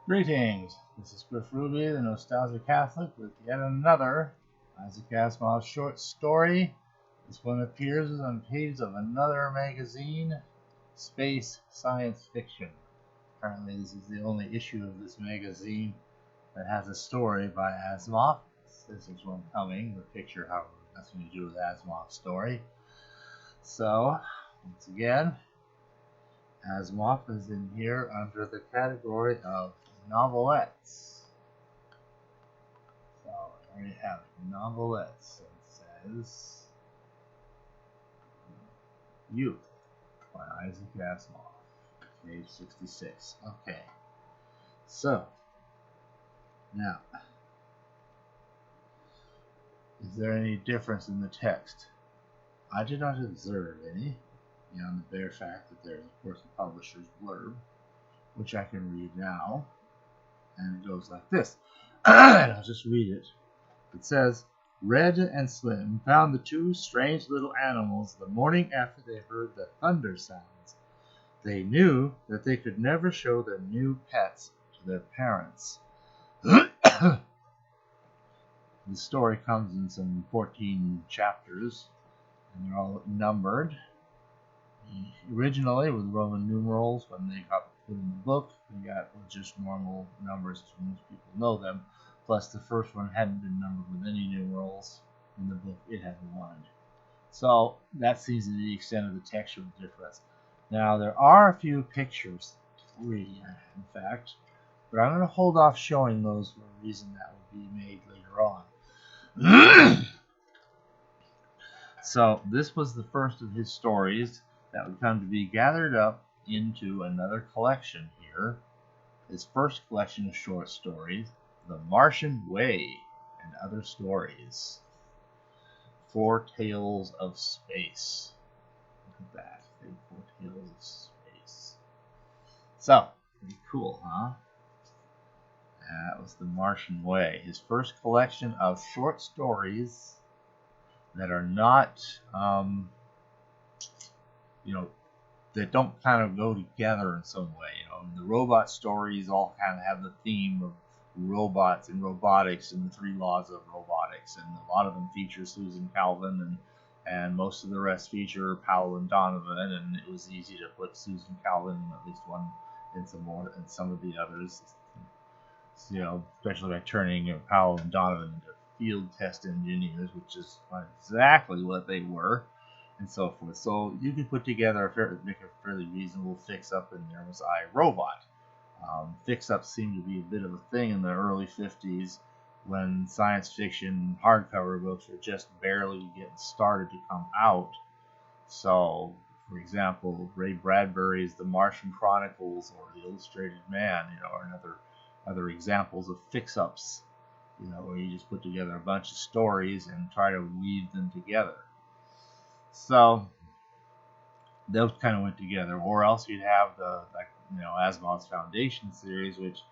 Greetings, this is Griff Ruby, the Nostalgia Catholic, with yet another Isaac Asimov short story. This one appears on pages of another magazine, Space Science Fiction. Apparently this is the only issue of this magazine that has a story by Asimov. This is one coming, the picture, however, nothing to do with Asimov's story. So, once again, Asimov is in here under the category of novelettes. So there you have it, novelettes. It says Youth by Isaac Asimov, page 66. Okay, so now, is there any difference in the text? I did not observe any, beyond the bare fact that there's, of course, the publisher's blurb, which I can read now. And it goes like this. And I'll just read it. It says, Red and Slim found the two strange little animals the morning after they heard the thunder sounds. They knew that they could never show their new pets to their parents. The story comes in some 14 chapters, and they're all numbered. Originally, with Roman numerals, when they got put in the book, they got just normal numbers as most people know them. Plus, the first one hadn't been numbered with any numerals. In the book, it had one. So, that seems to be the extent of the textual difference. Now, there are a few pictures, 3 in fact, but I'm going to hold off showing those for a reason that will be made later on. So, this was the first of his stories that would come to be gathered up into another collection here. His first collection of short stories, The Martian Way and Other Stories. 4 Tales of Space. Look at that. 4 Tales of Space. So, pretty cool, huh? That was The Martian Way. His first collection of short stories that are not, that don't kind of go together in some way. The robot stories all kind of have the theme of robots and robotics and the 3 laws of robotics, and a lot of them feature Susan Calvin, and most of the rest feature Powell and Donovan, and it was easy to put Susan Calvin, at least one, in some of the others, especially by turning Powell and Donovan into field test engineers, which is exactly what they were, and so forth. So you could put together make a fairly reasonable fix-up, and there was iRobot. Fix-ups seemed to be a bit of a thing in the early 50s when science fiction hardcover books were just barely getting started to come out. So, for example, Ray Bradbury's The Martian Chronicles or The Illustrated Man, are other examples of fix-ups, where you just put together a bunch of stories and try to weave them together. So those kind of went together, or else you'd have Asimov's Foundation series, which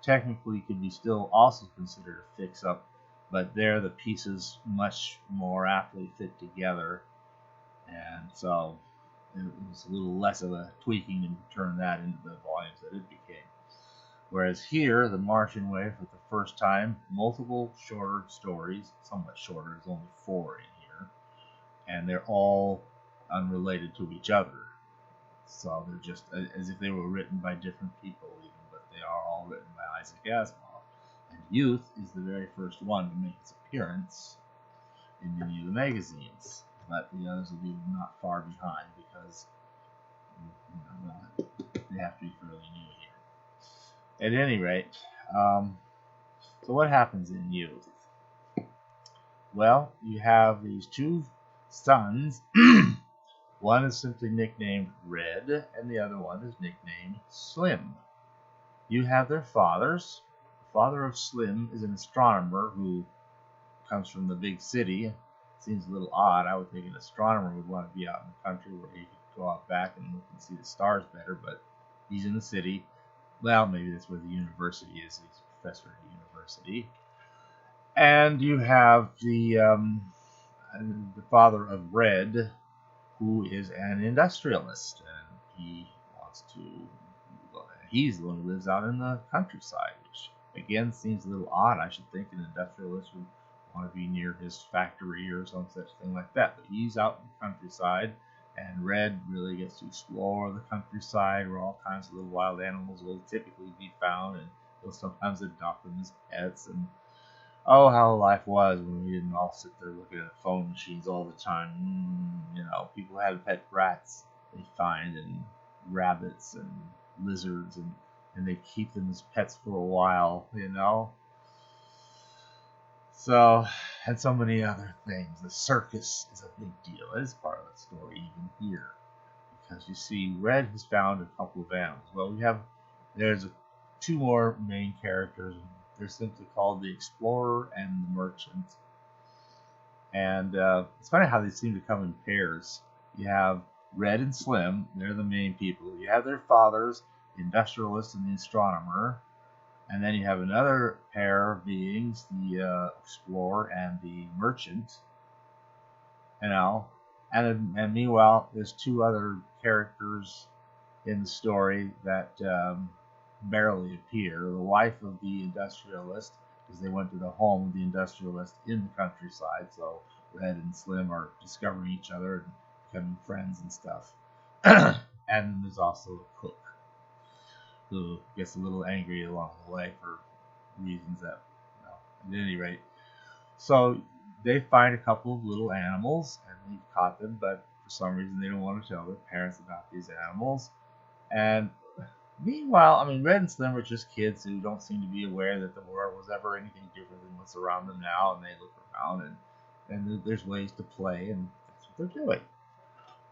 technically could be still also considered a fix-up, but there the pieces much more aptly fit together, and so it was a little less of a tweaking to turn that into the volumes that it became. Whereas here, The Martian Way, for the first time, multiple shorter stories, somewhat shorter, there's only 4 in here, and they're all unrelated to each other. So they're just as if they were written by different people, even, but they are all written by Isaac Asimov. And Youth is the very first one to make its appearance in many of the magazines, but the others will be not far behind because they have to be fairly new here. At any rate, so what happens in Youth? Well, you have these 2 sons. One is simply nicknamed Red, and the other one is nicknamed Slim. You have their fathers. The father of Slim is an astronomer who comes from the big city. It seems a little odd. I would think an astronomer would want to be out in the country where he could go out back and look and see the stars better, but he's in the city. Well, maybe that's where the university is. He's a professor at the university. And you have the father of Red, who is an industrialist, and he wants to he's the one who lives out in the countryside, which again seems a little odd. I should think an industrialist would want to be near his factory or some such thing like that. But he's out in the countryside, and Red really gets to explore the countryside where all kinds of little wild animals will typically be found, and he'll sometimes adopt them as pets. And oh, how life was when we didn't all sit there looking at phone machines all the time. People had pet rats they find, and rabbits and lizards, and they keep them as pets for a while. So, and so many other things. The circus is a big deal. It is part of the story even here. Because you see, Red has found a couple of animals. Well, there's two more main characters. They're simply called the Explorer and the Merchant. And it's funny how they seem to come in pairs. You have Red and Slim, they're the main people. You have their fathers, the Industrialist and the Astronomer. And then you have another pair of beings, the Explorer and the Merchant. And meanwhile, there's two other characters in the story that barely appear. The wife of the Industrialist, because they went to the home of the Industrialist in the countryside, so Red and Slim are discovering each other and becoming friends and stuff. And there's also a cook who gets a little angry along the way for reasons that, at any rate. So they find a couple of little animals, and they've caught them, but for some reason they don't want to tell their parents about these animals. And meanwhile, Red and Slim are just kids who don't seem to be aware that the world was ever anything different than what's around them now, and they look around, and there's ways to play, and that's what they're doing.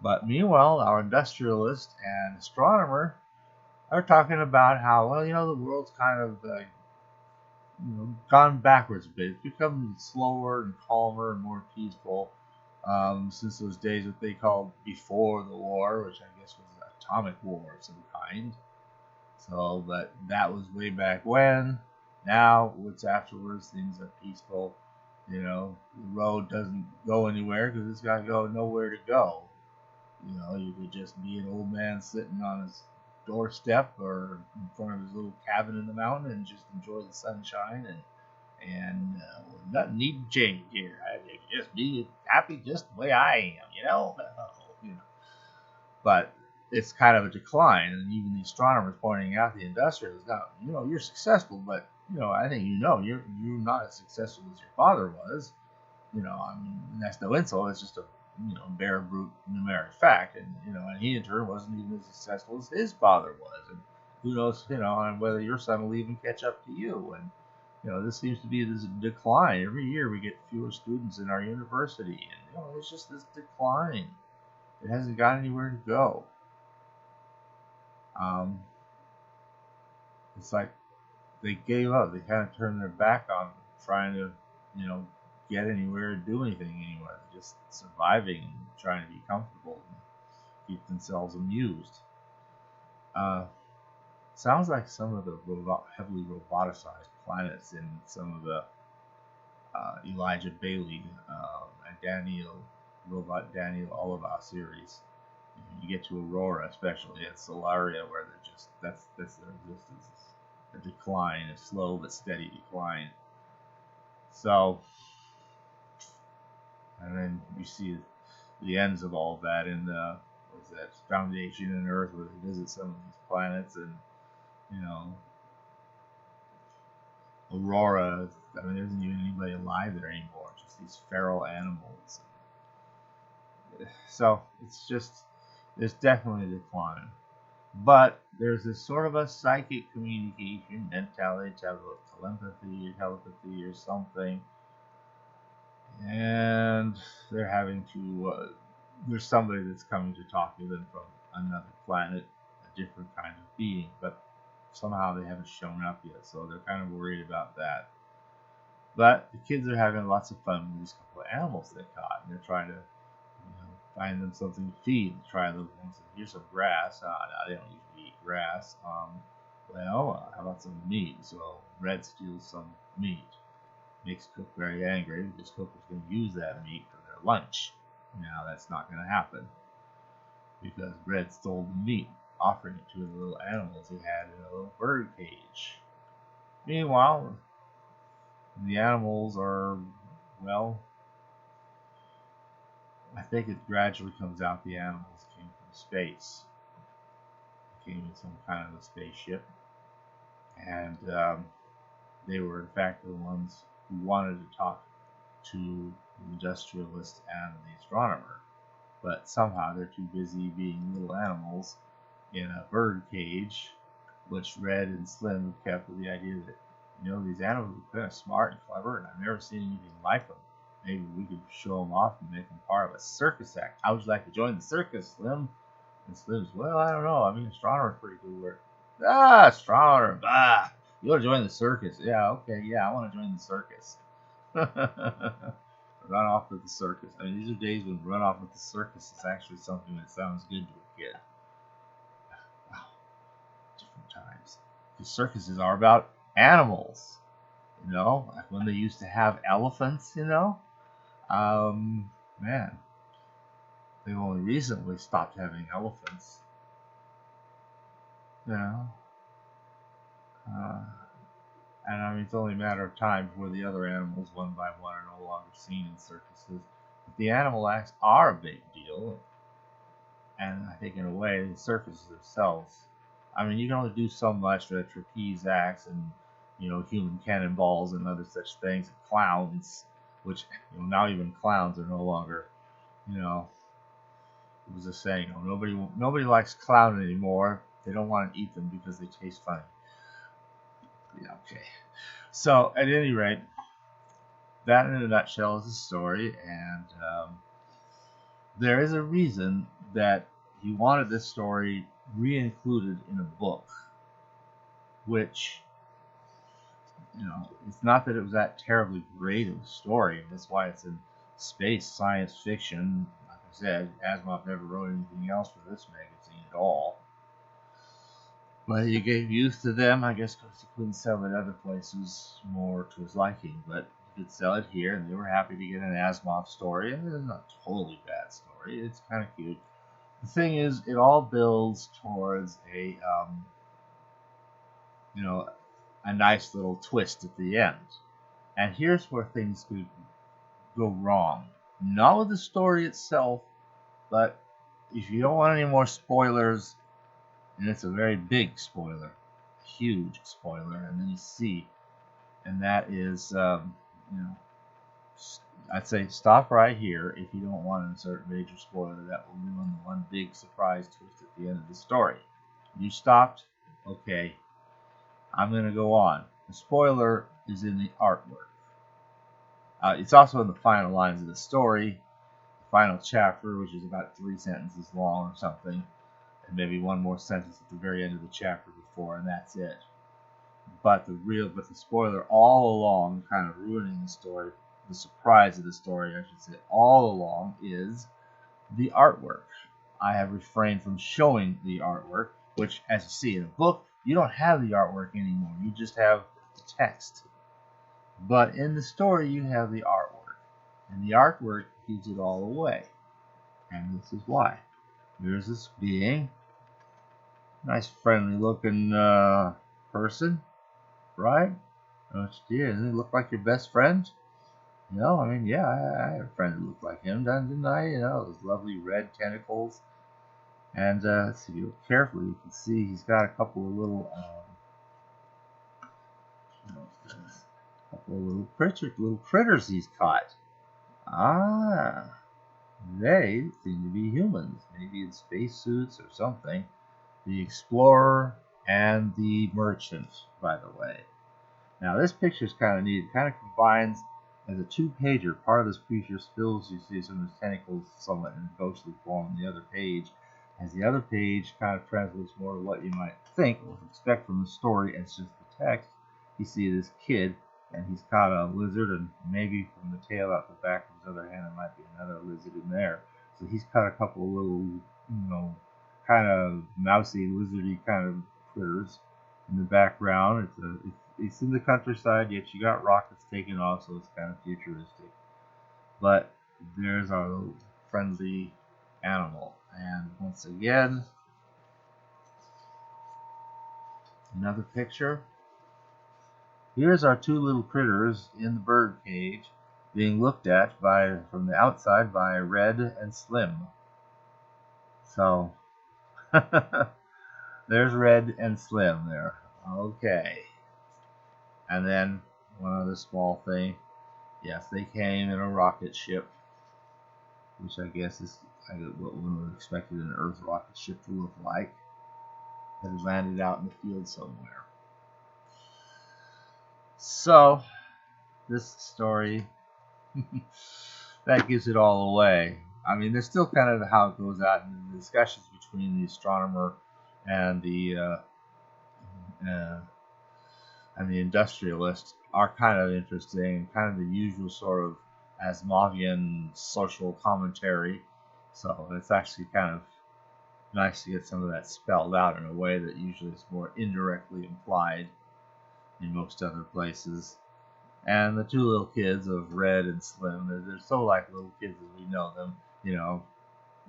But meanwhile, our Industrialist and Astronomer are talking about how, the world's kind of gone backwards a bit. It's become slower and calmer and more peaceful since those days what they called before the war, which I guess was an atomic war of some kind. So, but that was way back when. Now, what's afterwards, things are peaceful. The road doesn't go anywhere because it's got to go nowhere to go. You could just be an old man sitting on his doorstep or in front of his little cabin in the mountain and just enjoy the sunshine and nothing need to change here. I could just be happy just the way I am, But it's kind of a decline, and even the Astronomer is pointing out the Industrialists. Now, you're successful, but I think you're not as successful as your father was. That's no insult. It's just a bare brute numeric fact, and and he in turn wasn't even as successful as his father was, and who knows, and whether your son will even catch up to you. And this seems to be this decline. Every year we get fewer students in our university, and it's just this decline. It hasn't got anywhere to go. It's like they gave up. They kind of turned their back on trying to, get anywhere or do anything anywhere. They're just surviving and trying to be comfortable and keep themselves amused. Sounds like some of the heavily roboticized planets in some of the Elijah Bailey and Daniel Olivaw series. You get to Aurora, especially at Solaria, where they're just that's their existence. A decline, a slow but steady decline. So, and then you see the ends of all of that in the Foundation and Earth, where they visit some of these planets, and Aurora. There isn't even anybody alive there anymore. Just these feral animals. So it's just there's definitely a decline. But there's this sort of a psychic communication, mentality, telepathy, or something. And they're having to, there's somebody that's coming to talk to them from another planet, a different kind of being. But somehow they haven't shown up yet, so they're kind of worried about that. But the kids are having lots of fun with these couple of animals they caught, and they're trying to find them something to feed. Try those ones. Here's some grass. No, they don't usually eat grass. How about some meat? So Red steals some meat. Makes Cook very angry because Cook was going to use that meat for their lunch. Now that's not going to happen because Red stole the meat. offering it to the little animals he had in a little bird cage. Meanwhile, the animals are, well, I think it gradually comes out the animals came from space. They came in some kind of a spaceship. And they were, in fact, the ones who wanted to talk to the industrialist and the astronomer. But somehow they're too busy being little animals in a bird cage, which Red and Slim kept with the idea that, these animals are kind of smart and clever, and I've never seen anything like them. Maybe we could show them off and make them part of a circus act. How would you like to join the circus, Slim? And Slim's, well, I don't know. I mean, astronomer's pretty good work. Ah, astronomer, bah! You want to join the circus? Yeah, okay, yeah, I want to join the circus. Run off with the circus. I mean, these are days when run off with the circus is actually something that sounds good to a kid. Wow, different times. Because circuses are about animals, like when they used to have elephants, man, they've only recently stopped having elephants, and I mean, it's only a matter of time before the other animals, one by one, are no longer seen in circuses. But the animal acts are a big deal, and I think in a way, the circuses themselves. I mean, you can only do so much with trapeze acts and human cannonballs and other such things, and clowns, which now even clowns are no longer, it was a saying, nobody likes clown anymore. They don't want to eat them because they taste funny. Yeah, okay. So, at any rate, that in a nutshell is the story, and there is a reason that he wanted this story re-included in a book, which, it's not that it was that terribly great of a story. That's why it's in space science fiction. Like I said, Asimov never wrote anything else for this magazine at all. But he gave youth to them, I guess, because he couldn't sell it other places more to his liking. But he could sell it here, and they were happy to get an Asimov story. And it's not a totally bad story. It's kind of cute. The thing is, it all builds towards a nice little twist at the end. And here's where things could go wrong. Not with the story itself, but if you don't want any more spoilers, and it's a very big spoiler, huge spoiler, and then you see, and that is, I'd say stop right here if you don't want to insert major spoiler. That will ruin the one big surprise twist at the end of the story. You stopped? Okay. I'm going to go on. The spoiler is in the artwork. It's also in the final lines of the story, the final chapter, which is about 3 sentences long or something, and maybe one more sentence at the very end of the chapter before, and that's it. But the spoiler all along, kind of ruining the story, the surprise of the story, I should say, all along is the artwork. I have refrained from showing the artwork, which, as you see in a book, you don't have the artwork anymore. You just have the text. But in the story, you have the artwork. And the artwork gives it all away. And this is why. Here's this being. Nice, friendly-looking person. Right? Oh, doesn't he look like your best friend? I mean, yeah, I had a friend who looked like him, didn't I? Those lovely red tentacles. And if you look carefully, you can see he's got a couple of little, little critters he's caught. Ah, they seem to be humans, maybe in spacesuits or something. The explorer and the merchant, by the way. Now, this picture is kind of neat. It kind of combines as a two-pager. Part of this creature spills, you see some of his tentacles somewhat in ghostly form on the other page. As the other page kind of translates more to what you might think or expect from the story as just the text, you see this kid, and he's caught a lizard, and maybe from the tail out the back of his other hand, there might be another lizard in there. So he's caught a couple of little, kind of mousy, lizardy kind of critters in the background. It's in the countryside, yet you got rockets taking off, so it's kind of futuristic. But there's our little friendly animal. And once again, Another picture. Here's our two little critters in the bird cage being looked at from the outside by Red and Slim. So there's Red and Slim there. Okay. And then one other small thing. Yes, they came in a rocket ship, which I guess is what one would expect an Earth rocket ship to look like. That had landed out in the field somewhere. So, this story, that gives it all away. I mean, there's still kind of how it goes out in the discussions between the astronomer and the industrialist are kind of interesting, kind of the usual sort of Asimovian social commentary. So it's actually kind of nice to get some of that spelled out in a way that usually is more indirectly implied in most other places. And the two little kids of Red and Slim, they're so like little kids as we know them,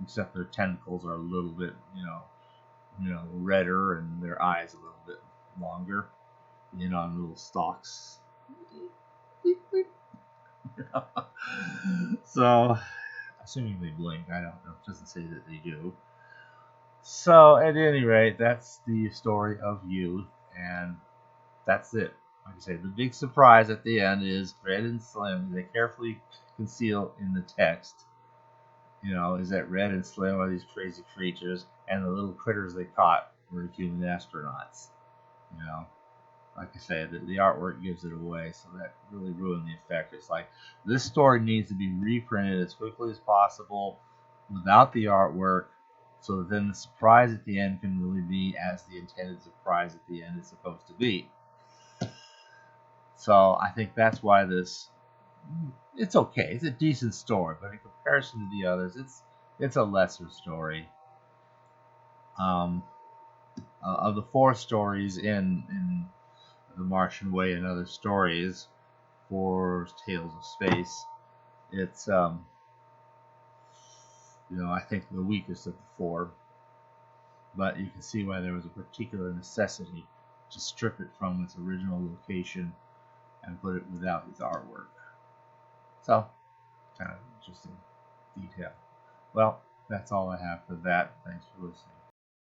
except their tentacles are a little bit, redder and their eyes a little bit longer, on little stalks. So, assuming they blink, I don't know. It doesn't say that they do. So, at any rate, that's the story of youth, and that's it. Like I say, the big surprise at the end is Red and Slim. They carefully conceal in the text, is that Red and Slim are these crazy creatures, and the little critters they caught were human astronauts. Like I say, the artwork gives it away, so that really ruined the effect. It's like, this story needs to be reprinted as quickly as possible without the artwork, so that then the surprise at the end can really be as the intended surprise at the end is supposed to be. So I think that's why it's okay. It's a decent story, but in comparison to the others, it's a lesser story. Of the four stories in The Martian Way and other stories for Tales of Space, it's I think the weakest of the four. But you can see why there was a particular necessity to strip it from its original location and put it without its artwork. So, kind of interesting detail. Well, that's all I have for that. Thanks for listening.